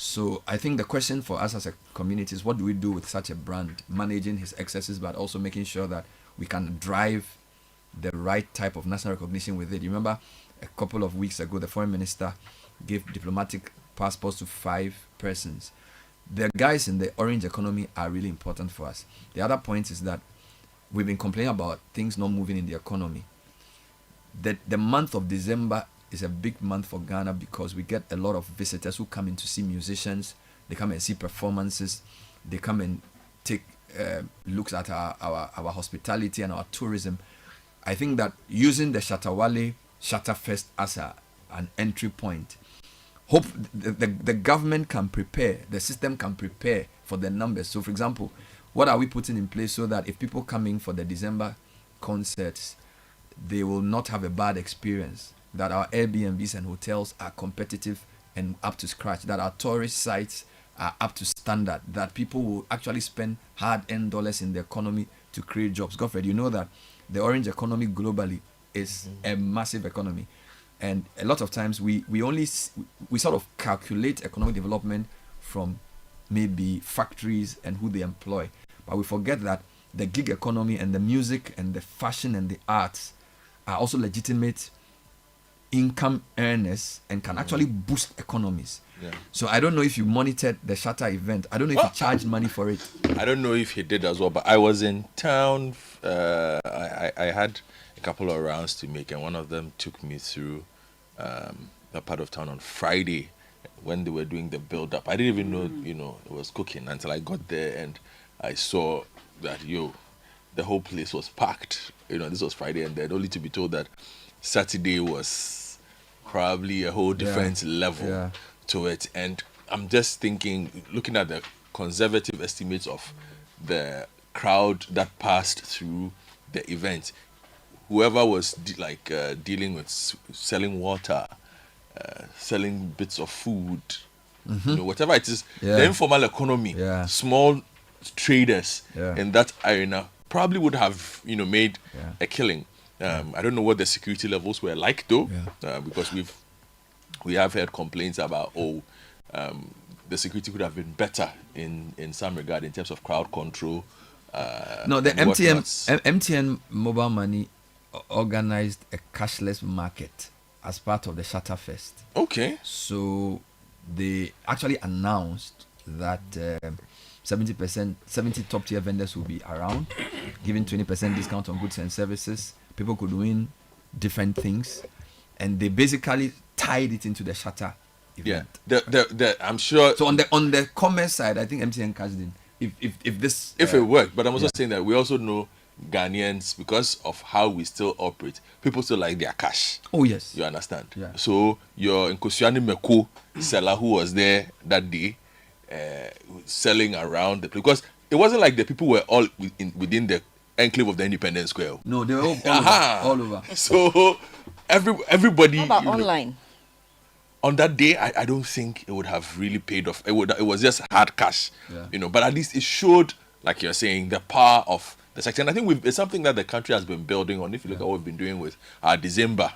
So I think the question for us as a community is, what do we do with such a brand, managing his excesses, but also making sure that we can drive the right type of national recognition with it. You remember a couple of weeks ago, the foreign minister gave diplomatic passports to 5 persons. The guys in the orange economy are really important for us. The other point is that we've been complaining about things not moving in the economy. The month of December is a big month for Ghana because we get a lot of visitors who come in to see musicians. They come and see performances. They come and take looks at our hospitality and our tourism. I think that using the Shatta Fest as an entry point, hope the government can prepare, the system can prepare for the numbers. So, for example, what are we putting in place so that if people come in for the December concerts, they will not have a bad experience, that our Airbnbs and hotels are competitive and up to scratch, that our tourist sites are up to standard, that people will actually spend hard-earned dollars in the economy to create jobs. Godfred, you know that the orange economy globally is a massive economy. And a lot of times we sort of calculate economic development from maybe factories and who they employ. But we forget that the gig economy and the music and the fashion and the arts are also legitimate income earners and can actually boost economies. Yeah. So I don't know if you monitored the Shatta event. I don't know if he charged money for it. I don't know if he did as well, but I was in town. I had a couple of rounds to make, and one of them took me through a part of town on Friday when they were doing the build-up. I didn't even know, it was cooking until I got there and I saw that, the whole place was packed. This was Friday, and then only to be told that Saturday was probably a whole different level to it. And I'm just thinking, looking at the conservative estimates of the crowd that passed through the event, whoever was dealing with selling water, selling bits of food, whatever it is, the informal economy, small traders in that arena probably would have made a killing. I don't know what the security levels were like though, because we have heard complaints about the security could have been better in some regard in terms of crowd control. No, the MTN Mobile Money organized a cashless market as part of the Shatta Fest. Okay. So they actually announced that 70 top tier vendors will be around, giving 20% discount on goods and services. People could win different things, and they basically tied it into the Shatta event. Yeah, I'm sure. So on the commerce side, I think MTN cashed in. If it worked, but I'm also saying that we also know Ghanaians, because of how we still operate, people still like their cash. Oh yes, you understand. Yeah. So your Nkosuani Meko seller who was there that day, selling around because it wasn't like the people were all within the enclave of the Independence Square. No, they were all over. So everybody. How about online? On that day, I don't think it would have really paid off. It was just hard cash, But at least it showed, like you're saying, the power of the sector. And I think it's something that the country has been building on. If you look at what we've been doing with our December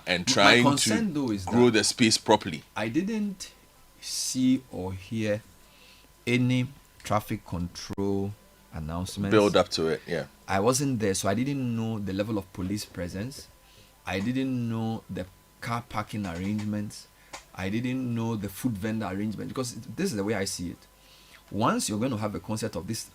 and trying to grow the space properly. I didn't see or hear any traffic control announcements. Build up to it, yeah. I wasn't there, so I didn't know the level of police presence. I didn't know the car parking arrangements. I didn't know the food vendor arrangement, because this is the way I see it. Once you're going to have a concert of this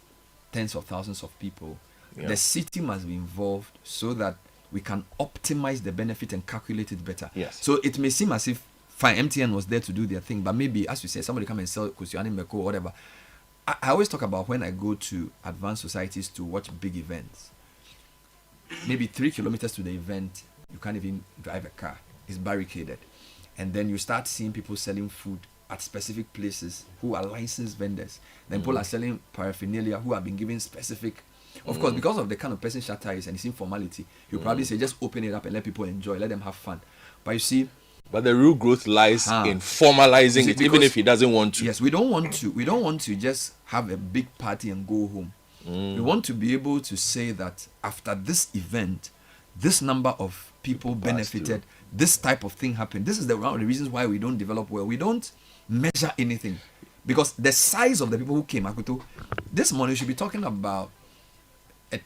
tens of thousands of people, the city must be involved so that we can optimize the benefit and calculate it better. Yes. So it may seem as if, fine, MTN was there to do their thing, but maybe, as you say, somebody come and sell Kusiani Meko or whatever. I always talk about when I go to advanced societies to watch big events. Maybe 3 kilometers to the event, you can't even drive a car. It's barricaded. And then you start seeing people selling food at specific places who are licensed vendors. Then people are selling paraphernalia who have been given specific. Of course, because of the kind of person Shatta is and his informality, he'll probably say, just open it up and let people enjoy, let them have fun. But you see, but the real growth lies in formalizing it, even if he doesn't want to. Yes, we don't want to just have a big party and go home. We want to be able to say that after this event, this number of people benefited, this type of thing happened. This is one of the reasons why we don't develop well. We don't measure anything. Because the size of the people who came, Akuto, this morning we should be talking about a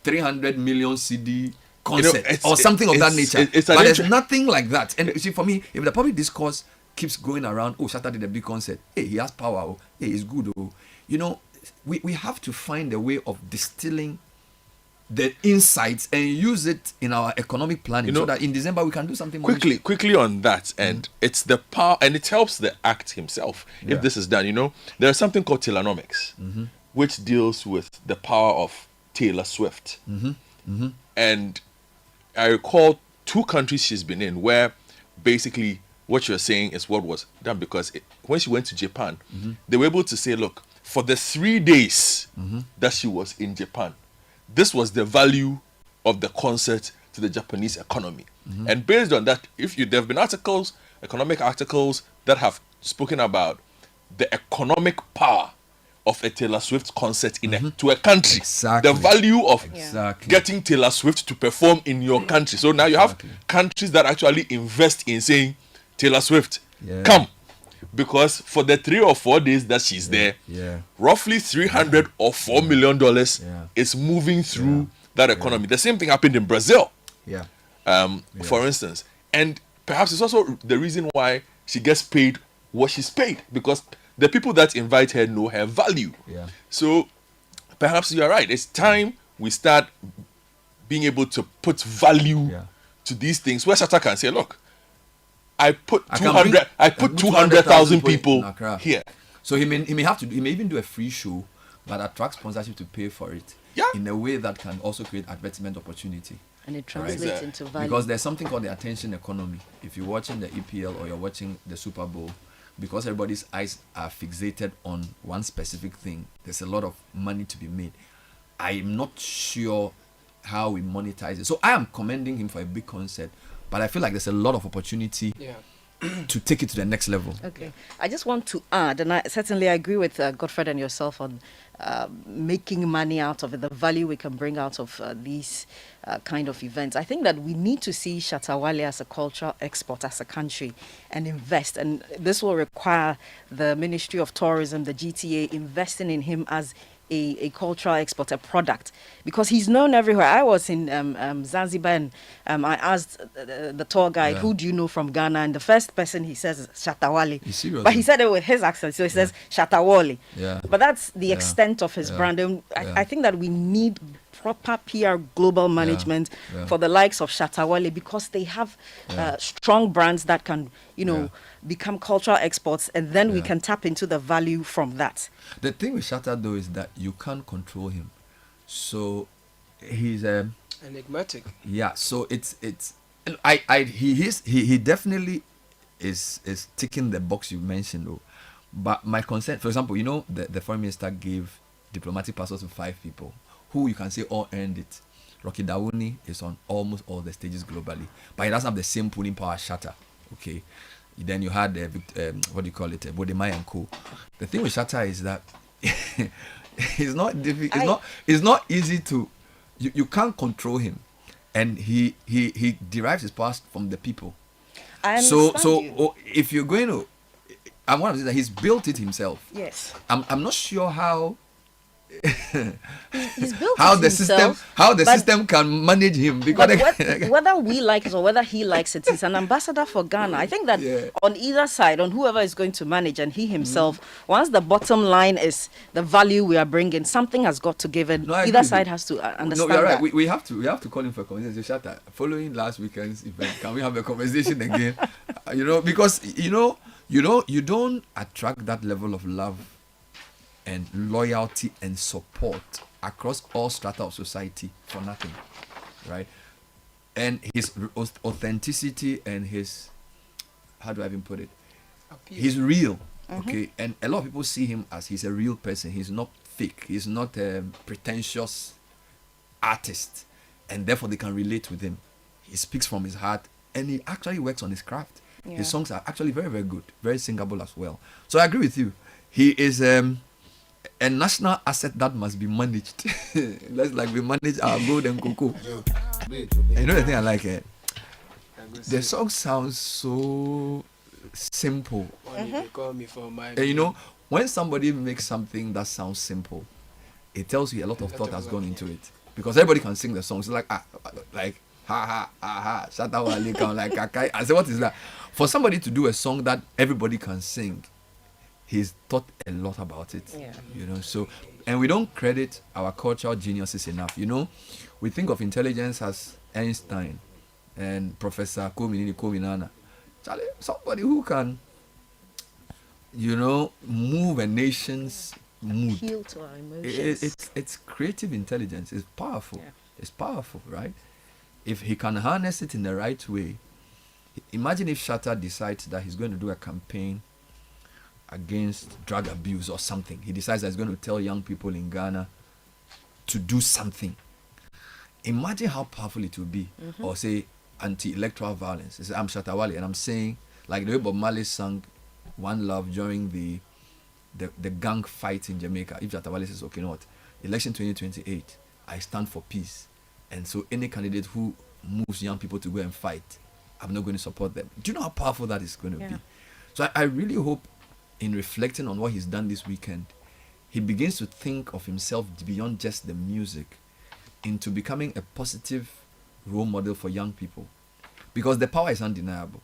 300 million CD concert or something of that nature. But there's nothing like that. And you see, for me, if the public discourse keeps going around, oh, Shatta did a big concert, hey, he has power, oh, hey, he's good, oh, you know, we have to find a way of distilling the insights and use it in our economic planning, so that in December we can do something more quickly on that. And it's the power, and it helps the act himself if this is done. You know, there's something called Taylonomics, which deals with the power of Taylor Swift. And I recall 2 countries she's been in where basically what you're saying is what was done, because when she went to Japan, they were able to say, look, for the 3 days that she was in Japan, this was the value of the concert to the Japanese economy. And based on that, there have been economic articles that have spoken about the economic power of a Taylor Swift concert to a country. Exactly. The value of getting Taylor Swift to perform in your country. So now you have countries that actually invest in saying, Taylor Swift, come. Because for the 3 or 4 days that she's there, roughly $300 or $4 million is moving through that economy. The same thing happened in Brazil, for instance. And perhaps it's also the reason why she gets paid what she's paid, because the people that invite her know her value. So perhaps you're right. It's time we start being able to put value to these things, where Shatta can say, look, I put 200,000 people here. So he may even do a free show, but attract sponsorship to pay for it in a way that can also create advertisement opportunity. And it translates into value. Because there's something called the attention economy. If you're watching the EPL or you're watching the Super Bowl, because everybody's eyes are fixated on one specific thing, there's a lot of money to be made. I'm not sure how we monetize it. So I am commending him for a big concert, but I feel like there's a lot of opportunity to take it to the next level. Okay. I just want to add, and I certainly agree with Godfred and yourself on making money out of it, the value we can bring out of these kind of events. I think that we need to see Shatta Wale as a cultural export as a country and invest. And this will require the Ministry of Tourism, the GTA, investing in him as a cultural export, a product, because he's known everywhere. I was in Zanzibar, and I asked the tour guide, who do you know from Ghana? And the first person he says is Shatta Wale. But he said it with his accent, so he says Shatta Wale. But that's the extent of his brand. And I think that we need proper PR global management for the likes of Shatta Wale, because they have strong brands that can, become cultural exports, and then we can tap into the value from that. The thing with Shatta though is that you can't control him, so he's enigmatic. Yeah, so he definitely is ticking the box you mentioned though. But my concern, for example, the foreign minister gave diplomatic passports to 5 people who you can say all earned it. Rocky Dawuni is on almost all the stages globally, but he doesn't have the same pulling power as Shatta. Okay. Then you had what do you call it, Bodemai and Co. The thing with Shatta is that it's not easy to you can't control him, and he derives his power from the people. So if you're going to, I'm one of that he's built it himself. Yes. I'm not sure how. He's built how it the himself, system can manage him, because whether we like it or whether he likes it, he's an ambassador for Ghana. I think that on either side, on whoever is going to manage and he himself, once the bottom line is the value we are bringing, something has got to give, and either side has to understand. No, you're right. That. We have to call him for a conversation. Shatta, following last weekend's event, can we have a conversation again? Because you don't attract that level of love and loyalty and support across all strata of society for nothing, right? And his authenticity and his, how do I even put it? Appeal. He's real, okay? And a lot of people see him as he's a real person. He's not fake. He's not a pretentious artist, and therefore they can relate with him. He speaks from his heart, and he actually works on his craft. His songs are actually very, very good, very singable as well. So I agree with you. He is a national asset that must be managed. Let's like we manage our gold and cocoa. And the thing I like, the song sounds so simple. Money they call me for my. And you know, when somebody makes something that sounds simple, it tells you a lot of thought has gone into it. Because everybody can sing the songs. It's like, like, ha ha, ha ha, Shatta Wale, come like, Kakai. I say, what is that? For somebody to do a song that everybody can sing, he's thought a lot about it. Yeah. You know, so, and we don't credit our cultural geniuses enough. You know, we think of intelligence as Einstein and Professor Kominini. Charlie, somebody who can, you know, move a nation's mood. Appeal to our emotions. It's creative intelligence. It's powerful. Yeah. It's powerful, right? If he can harness it in the right way. Imagine if Shatta decides that he's going to do a campaign against drug abuse or something. He decides that he's going to tell young people in Ghana to do something. Imagine how powerful it will be. Or say anti-electoral violence. He says, I'm Shatta Wale, and I'm saying, like the way Bob Marley sang One Love during the gang fight in Jamaica. If Shatta Wale says, okay, you know what, election 2028, I stand for peace, and so any candidate who moves young people to go and fight, I'm not going to support them. Do you know how powerful that is going to be? So I really hope, in reflecting on what he's done this weekend, he begins to think of himself beyond just the music into becoming a positive role model for young people, because the power is undeniable.